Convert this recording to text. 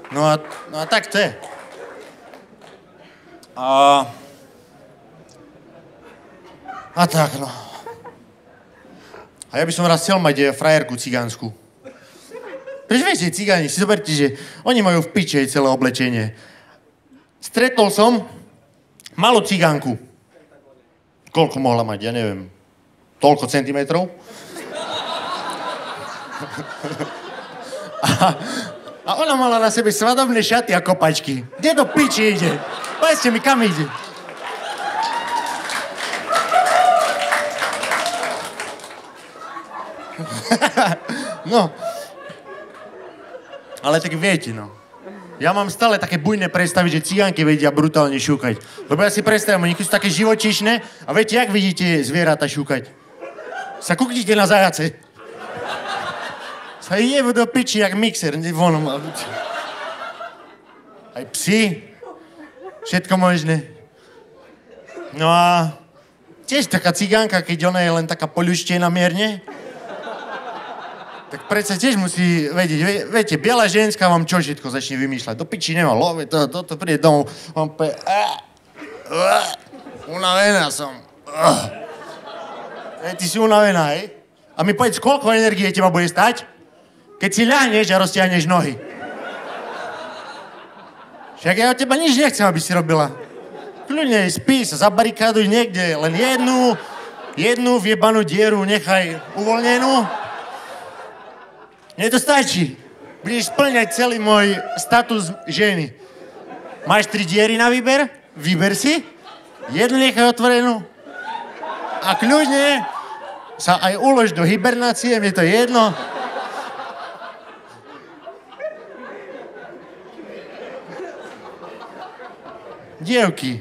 No a tak to je. A tak, no. A ja by som raz chcel mať frajerku cigánsku. Prečo viete, cigáni, si zoberte, že oni majú v piče celé oblečenie. Stretol som malú cigánku. Koľko mohla mať, ja neviem. Toľko centimetrov. A ona mala na sebe svadobné šaty a kopačky. Kde do piči ide? Povedzte mi, kam ide? No. Ale tak viete, no. Ja mám stále také bujné predstavy, že cigánky vedia brutálne šúkať. Lebo ja si predstavím, oni sú také živočíšne a viete, jak vidíte zvieratá šúkať? Sa kúknite na zajace. Sa jebu do piči, jak mixer. Aj psi. Všetko možné. No a tiež taká cigánka, keď ona je len taká poľuštená mierne, tak predsa tiež musí vedieť. Viete, biela ženská vám čo všetko začne vymýšľať. Do piči nemá love, to príde domov. On povie, unavená som. Ty si unavená, hej? A mi povedz, koľko energie teba bude stať, keď si ľahneš a roztiahneš nohy. Však ja od teba nič nechcem, aby si robila. Kľudne, spí sa, zabarikáduj niekde, len jednu vjebanú dieru nechaj uvoľnenú. Mne to stačí. Budeš splňať celý môj status ženy. Máš 3 diery na výber? Vyber si. Jednu nechaj otvorenú. A kľudne sa aj ulož do hibernácie, mne to jedno. Dievky,